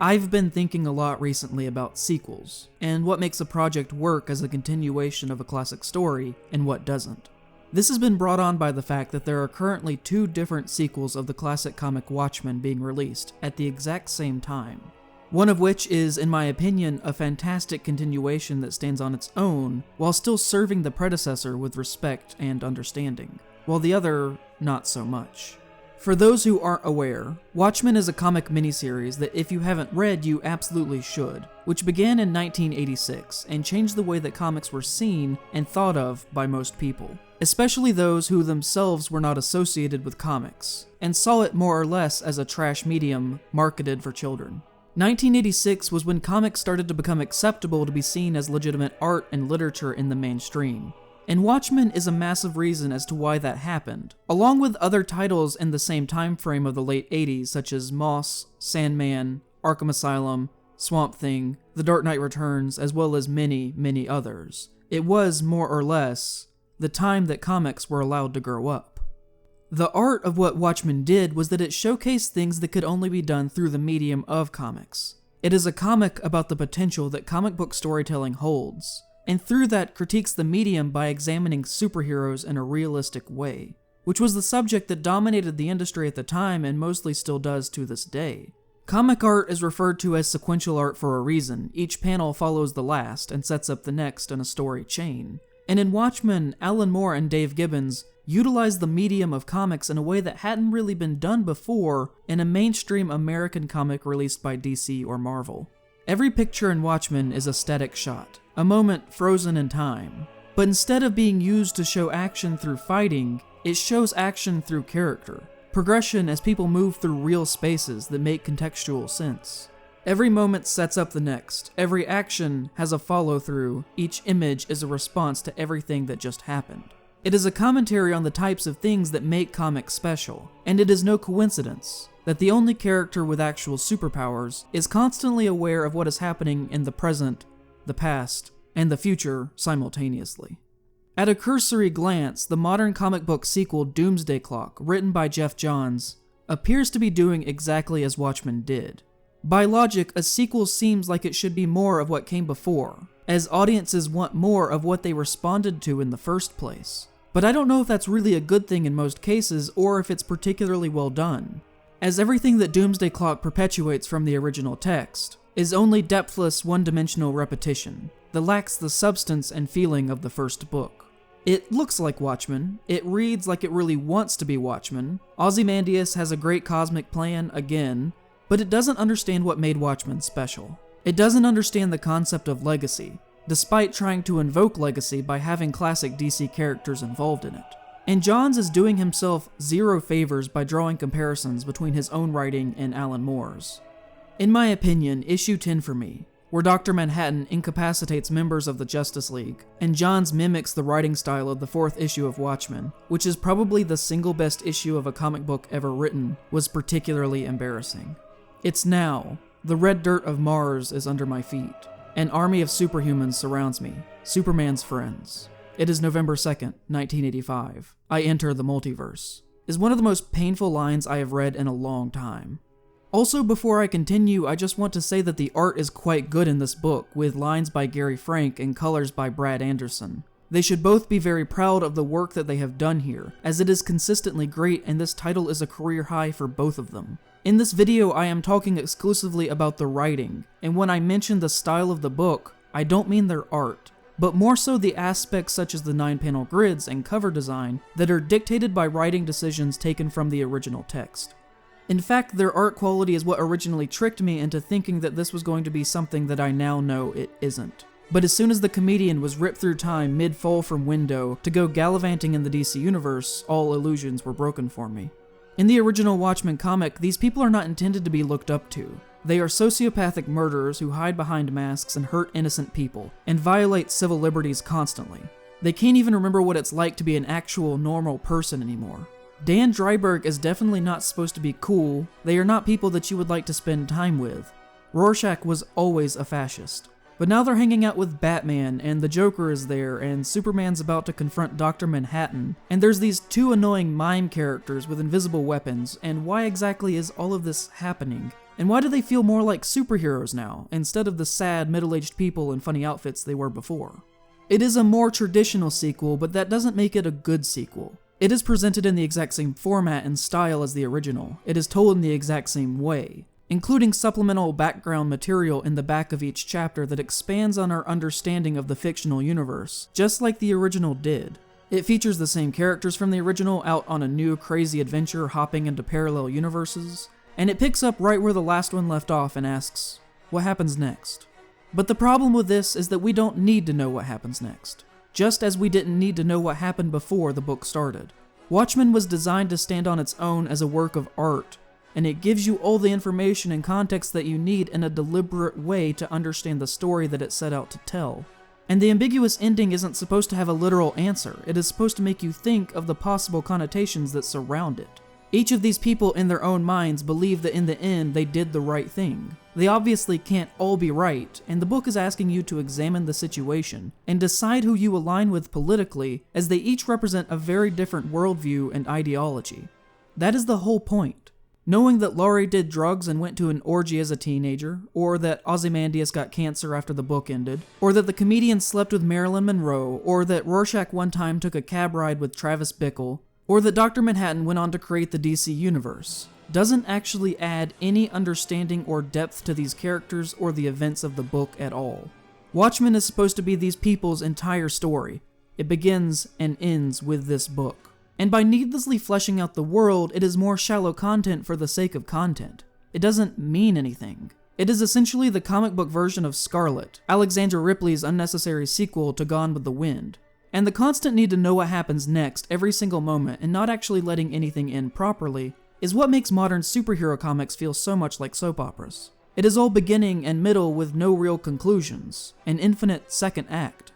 I've been thinking a lot recently about sequels, and what makes a project work as a continuation of a classic story, and what doesn't. This has been brought on by the fact that there are currently 2 different sequels of the classic comic Watchmen being released at the exact same time. One of which is, in my opinion, a fantastic continuation that stands on its own, while still serving the predecessor with respect and understanding, while the other, not so much. For those who aren't aware, Watchmen is a comic miniseries that if you haven't read, you absolutely should, which began in 1986 and changed the way that comics were seen and thought of by most people, especially those who themselves were not associated with comics, and saw it more or less as a trash medium marketed for children. 1986 was when comics started to become acceptable to be seen as legitimate art and literature in the mainstream. And Watchmen is a massive reason as to why that happened, along with other titles in the same time frame of the late 80s such as Moss, Sandman, Arkham Asylum, Swamp Thing, The Dark Knight Returns, as well as many, many others. It was, more or less, the time that comics were allowed to grow up. The art of what Watchmen did was that it showcased things that could only be done through the medium of comics. It is a comic about the potential that comic book storytelling holds, and through that critiques the medium by examining superheroes in a realistic way, which was the subject that dominated the industry at the time and mostly still does to this day. Comic art is referred to as sequential art for a reason. Each panel follows the last and sets up the next in a story chain. And in Watchmen, Alan Moore and Dave Gibbons utilized the medium of comics in a way that hadn't really been done before in a mainstream American comic released by DC or Marvel. Every picture in Watchmen is a static shot, a moment frozen in time. But instead of being used to show action through fighting, it shows action through character, progression as people move through real spaces that make contextual sense. Every moment sets up the next, every action has a follow-through, each image is a response to everything that just happened. It is a commentary on the types of things that make comics special, and it is no coincidence that the only character with actual superpowers is constantly aware of what is happening in the present, the past, and the future simultaneously. At a cursory glance, the modern comic book sequel Doomsday Clock, written by Jeff Johns, appears to be doing exactly as Watchmen did. By logic, a sequel seems like it should be more of what came before, as audiences want more of what they responded to in the first place. But I don't know if that's really a good thing in most cases, or if it's particularly well done, as everything that Doomsday Clock perpetuates from the original text is only depthless, one-dimensional repetition that lacks the substance and feeling of the first book. It looks like Watchmen, it reads like it really wants to be Watchmen, Ozymandias has a great cosmic plan again, but it doesn't understand what made Watchmen special. It doesn't understand the concept of legacy, despite trying to invoke legacy by having classic DC characters involved in it. And Johns is doing himself zero favors by drawing comparisons between his own writing and Alan Moore's. In my opinion, issue 10 for me, where Dr. Manhattan incapacitates members of the Justice League, and Johns mimics the writing style of the 4th issue of Watchmen, which is probably the single best issue of a comic book ever written, was particularly embarrassing. It's now. The red dirt of Mars is under my feet. An army of superhumans surrounds me. Superman's friends. It is November 2nd, 1985. I enter the multiverse. Is one of the most painful lines I have read in a long time. Also, before I continue, I just want to say that the art is quite good in this book, with lines by Gary Frank and colors by Brad Anderson. They should both be very proud of the work that they have done here, as it is consistently great and this title is a career high for both of them. In this video, I am talking exclusively about the writing, and when I mention the style of the book, I don't mean their art, but more so the aspects such as the 9-panel grids and cover design that are dictated by writing decisions taken from the original text. In fact, their art quality is what originally tricked me into thinking that this was going to be something that I now know it isn't. But as soon as the comedian was ripped through time mid-fall from window to go gallivanting in the DC universe, all illusions were broken for me. In the original Watchmen comic, these people are not intended to be looked up to. They are sociopathic murderers who hide behind masks and hurt innocent people, and violate civil liberties constantly. They can't even remember what it's like to be an actual normal person anymore. Dan Dreiberg is definitely not supposed to be cool. They are not people that you would like to spend time with. Rorschach was always a fascist. But now they're hanging out with Batman, and the Joker is there, and Superman's about to confront Dr. Manhattan, and there's these 2 annoying mime characters with invisible weapons, and why exactly is all of this happening? And why do they feel more like superheroes now, instead of the sad, middle-aged people in funny outfits they were before? It is a more traditional sequel, but that doesn't make it a good sequel. It is presented in the exact same format and style as the original. It is told in the exact same way, including supplemental background material in the back of each chapter that expands on our understanding of the fictional universe, just like the original did. It features the same characters from the original out on a new crazy adventure hopping into parallel universes, and it picks up right where the last one left off and asks, what happens next? But the problem with this is that we don't need to know what happens next, just as we didn't need to know what happened before the book started. Watchmen was designed to stand on its own as a work of art, and it gives you all the information and context that you need in a deliberate way to understand the story that it set out to tell. And the ambiguous ending isn't supposed to have a literal answer, it is supposed to make you think of the possible connotations that surround it. Each of these people in their own minds believe that in the end they did the right thing. They obviously can't all be right, and the book is asking you to examine the situation and decide who you align with politically, as they each represent a very different worldview and ideology. That is the whole point. Knowing that Laurie did drugs and went to an orgy as a teenager, or that Ozymandias got cancer after the book ended, or that the comedian slept with Marilyn Monroe, or that Rorschach one time took a cab ride with Travis Bickle, or that Dr. Manhattan went on to create the DC Universe, doesn't actually add any understanding or depth to these characters or the events of the book at all. Watchmen is supposed to be these people's entire story. It begins and ends with this book. And by needlessly fleshing out the world, it is more shallow content for the sake of content. It doesn't mean anything. It is essentially the comic book version of Scarlet, Alexandra Ripley's unnecessary sequel to Gone with the Wind. And the constant need to know what happens next every single moment and not actually letting anything end properly is what makes modern superhero comics feel so much like soap operas. It is all beginning and middle with no real conclusions, an infinite second act.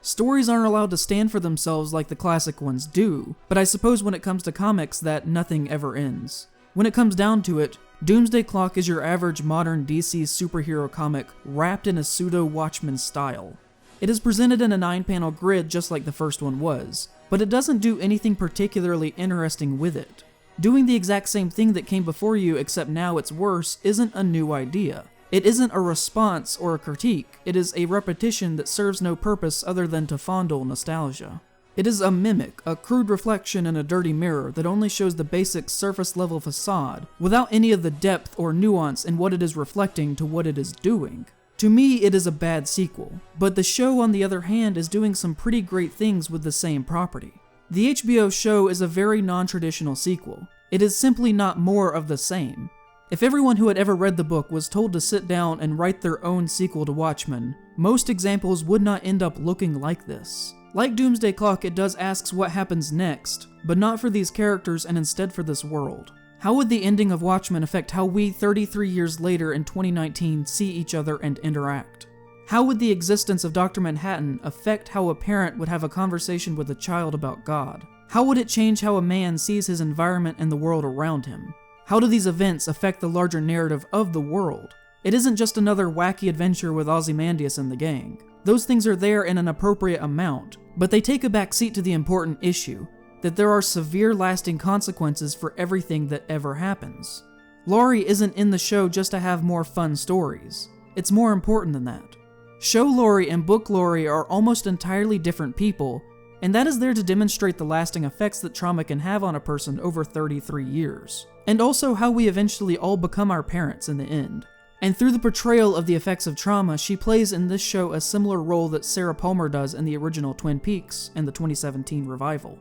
Stories aren't allowed to stand for themselves like the classic ones do, but I suppose when it comes to comics that nothing ever ends. When it comes down to it, Doomsday Clock is your average modern DC superhero comic wrapped in a pseudo-Watchmen style. It is presented in a 9-panel grid just like the first one was, but it doesn't do anything particularly interesting with it. Doing the exact same thing that came before you except now it's worse isn't a new idea. It isn't a response or a critique, it is a repetition that serves no purpose other than to fondle nostalgia. It is a mimic, a crude reflection in a dirty mirror that only shows the basic surface-level facade, without any of the depth or nuance in what it is reflecting to what it is doing. To me, it is a bad sequel, but the show on the other hand is doing some pretty great things with the same property. The HBO show is a very non-traditional sequel. It is simply not more of the same. If everyone who had ever read the book was told to sit down and write their own sequel to Watchmen, most examples would not end up looking like this. Like Doomsday Clock, it does ask what happens next, but not for these characters and instead for this world. How would the ending of Watchmen affect how we 33 years later in 2019 see each other and interact? How would the existence of Dr. Manhattan affect how a parent would have a conversation with a child about God? How would it change how a man sees his environment and the world around him? How do these events affect the larger narrative of the world? It isn't just another wacky adventure with Ozymandias and the gang. Those things are there in an appropriate amount, but they take a back seat to the important issue, that there are severe lasting consequences for everything that ever happens. Laurie isn't in the show just to have more fun stories. It's more important than that. Show Laurie and book Laurie are almost entirely different people, and that is there to demonstrate the lasting effects that trauma can have on a person over 33 years. And also how we eventually all become our parents in the end. And through the portrayal of the effects of trauma, she plays in this show a similar role that Sarah Palmer does in the original Twin Peaks and the 2017 revival.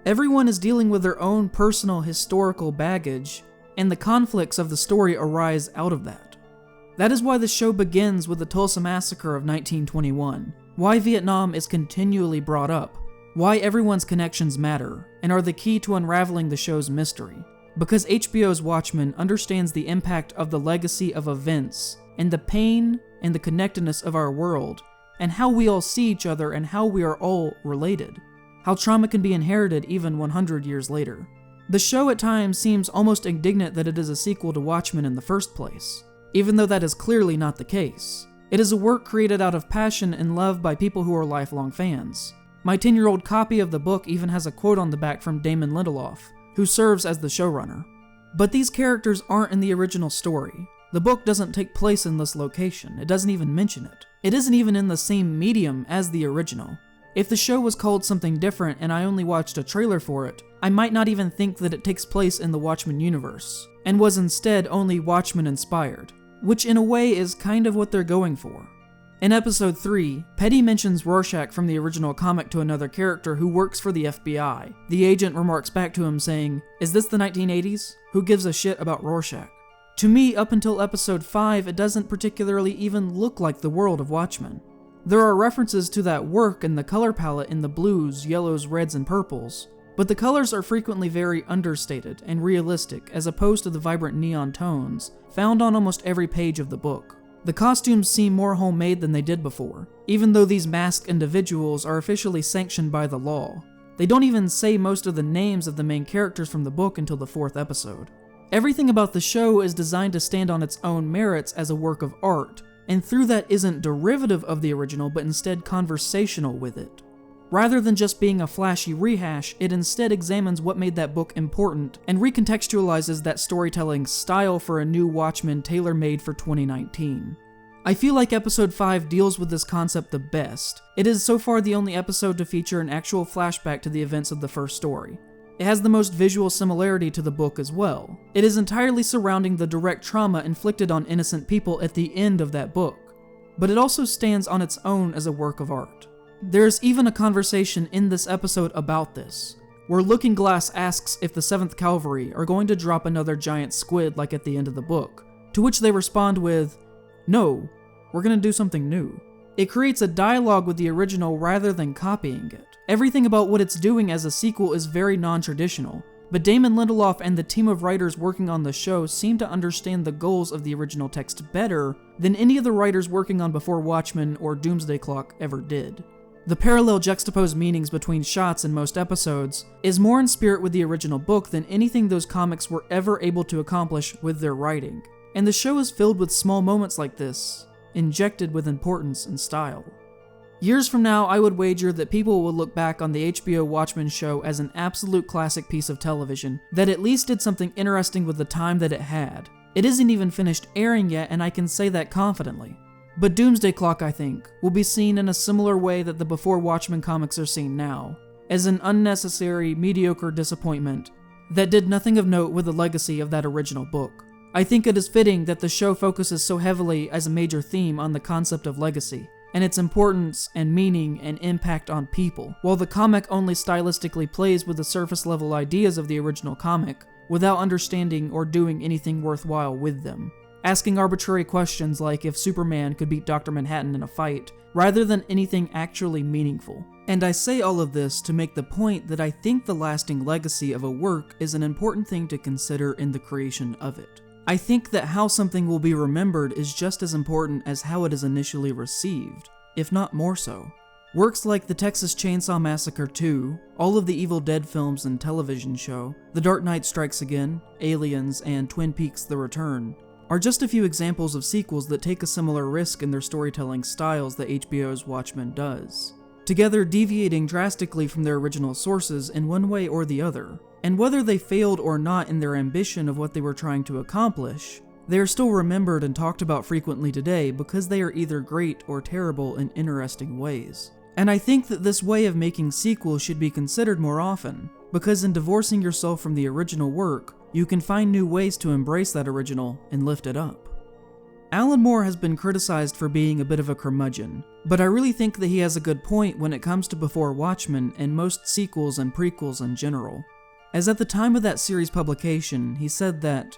Everyone is dealing with their own personal historical baggage, and the conflicts of the story arise out of that. That is why the show begins with the Tulsa Massacre of 1921, why Vietnam is continually brought up, why everyone's connections matter, and are the key to unraveling the show's mystery. Because HBO's Watchmen understands the impact of the legacy of events, and the pain and the connectedness of our world, and how we all see each other and how we are all related. How trauma can be inherited even 100 years later. The show at times seems almost indignant that it is a sequel to Watchmen in the first place, even though that is clearly not the case. It is a work created out of passion and love by people who are lifelong fans. My 10-year-old copy of the book even has a quote on the back from Damon Lindelof, who serves as the showrunner. But these characters aren't in the original story. The book doesn't take place in this location, it doesn't even mention it. It isn't even in the same medium as the original. If the show was called something different and I only watched a trailer for it, I might not even think that it takes place in the Watchmen universe, and was instead only Watchmen inspired, which in a way is kind of what they're going for. In episode 3, Petty mentions Rorschach from the original comic to another character who works for the FBI. The agent remarks back to him saying, "Is this the 1980s? Who gives a shit about Rorschach?" To me, up until episode 5, it doesn't particularly even look like the world of Watchmen. There are references to that work and the color palette in the blues, yellows, reds, and purples, but the colors are frequently very understated and realistic as opposed to the vibrant neon tones found on almost every page of the book. The costumes seem more homemade than they did before, even though these masked individuals are officially sanctioned by the law. They don't even say most of the names of the main characters from the book until the 4th episode. Everything about the show is designed to stand on its own merits as a work of art, and through that isn't derivative of the original but instead conversational with it. Rather than just being a flashy rehash, it instead examines what made that book important and recontextualizes that storytelling style for a new Watchmen tailor-made for 2019. I feel like episode 5 deals with this concept the best. It is so far the only episode to feature an actual flashback to the events of the first story. It has the most visual similarity to the book as well. It is entirely surrounding the direct trauma inflicted on innocent people at the end of that book, but it also stands on its own as a work of art. There's even a conversation in this episode about this, where Looking Glass asks if the 7th Cavalry are going to drop another giant squid like at the end of the book, to which they respond with, "No, we're gonna do something new." It creates a dialogue with the original rather than copying it. Everything about what it's doing as a sequel is very non-traditional, but Damon Lindelof and the team of writers working on the show seem to understand the goals of the original text better than any of the writers working on Before Watchmen or Doomsday Clock ever did. The parallel juxtaposed meanings between shots in most episodes is more in spirit with the original book than anything those comics were ever able to accomplish with their writing, and the show is filled with small moments like this, injected with importance and style. Years from now, I would wager that people will look back on the HBO Watchmen show as an absolute classic piece of television that at least did something interesting with the time that it had. It isn't even finished airing yet, and I can say that confidently. But Doomsday Clock, I think, will be seen in a similar way that the Before Watchmen comics are seen now, as an unnecessary, mediocre disappointment that did nothing of note with the legacy of that original book. I think it is fitting that the show focuses so heavily as a major theme on the concept of legacy, and its importance and meaning and impact on people, while the comic only stylistically plays with the surface-level ideas of the original comic, without understanding or doing anything worthwhile with them. Asking arbitrary questions like if Superman could beat Dr. Manhattan in a fight, rather than anything actually meaningful. And I say all of this to make the point that I think the lasting legacy of a work is an important thing to consider in the creation of it. I think that how something will be remembered is just as important as how it is initially received, if not more so. Works like the Texas Chainsaw Massacre 2, all of the Evil Dead films and television show, The Dark Knight Strikes Again, Aliens, and Twin Peaks: The Return, are just a few examples of sequels that take a similar risk in their storytelling styles that HBO's Watchmen does, together deviating drastically from their original sources in one way or the other. And whether they failed or not in their ambition of what they were trying to accomplish, they are still remembered and talked about frequently today because they are either great or terrible in interesting ways. And I think that this way of making sequels should be considered more often, because in divorcing yourself from the original work, you can find new ways to embrace that original and lift it up. Alan Moore has been criticized for being a bit of a curmudgeon, but I really think that he has a good point when it comes to Before Watchmen and most sequels and prequels in general. As at the time of that series' publication, he said that,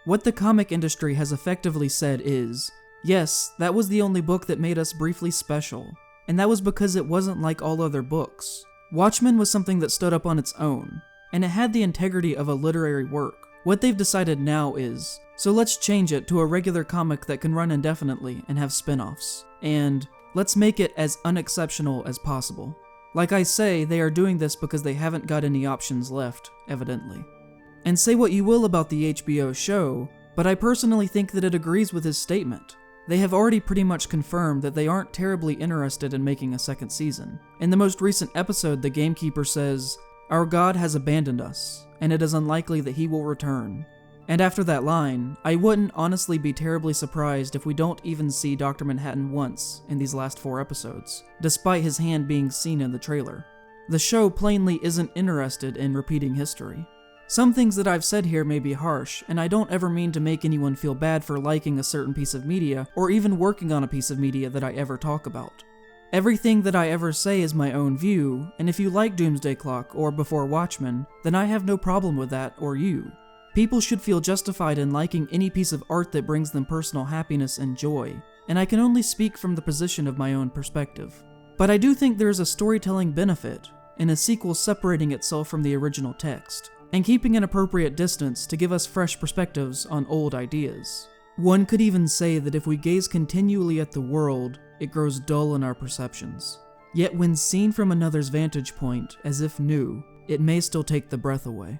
"What the comic industry has effectively said is, yes, that was the only book that made us briefly special, and that was because it wasn't like all other books. Watchmen was something that stood up on its own, and it had the integrity of a literary work. What they've decided now is, so let's change it to a regular comic that can run indefinitely and have spin-offs, and let's make it as unexceptional as possible." Like I say, they are doing this because they haven't got any options left, evidently. And say what you will about the HBO show, but I personally think that it agrees with his statement. They have already pretty much confirmed that they aren't terribly interested in making a second season. In the most recent episode, the Gamekeeper says, "Our God has abandoned us, and it is unlikely that he will return." And after that line, I wouldn't honestly be terribly surprised if we don't even see Dr. Manhattan once in these last 4 episodes, despite his hand being seen in the trailer. The show plainly isn't interested in repeating history. Some things that I've said here may be harsh, and I don't ever mean to make anyone feel bad for liking a certain piece of media, or even working on a piece of media that I ever talk about. Everything that I ever say is my own view, and if you like Doomsday Clock or Before Watchmen, then I have no problem with that or you. People should feel justified in liking any piece of art that brings them personal happiness and joy, and I can only speak from the position of my own perspective. But I do think there is a storytelling benefit in a sequel separating itself from the original text, and keeping an appropriate distance to give us fresh perspectives on old ideas. One could even say that if we gaze continually at the world, it grows dull in our perceptions. Yet when seen from another's vantage point, as if new, it may still take the breath away.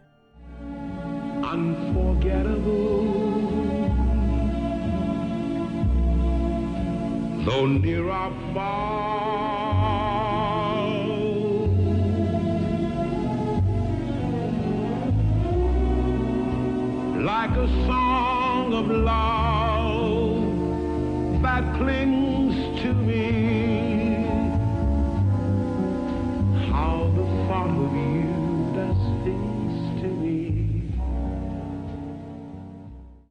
Unforgettable, though near or far, like a song of love that clings to me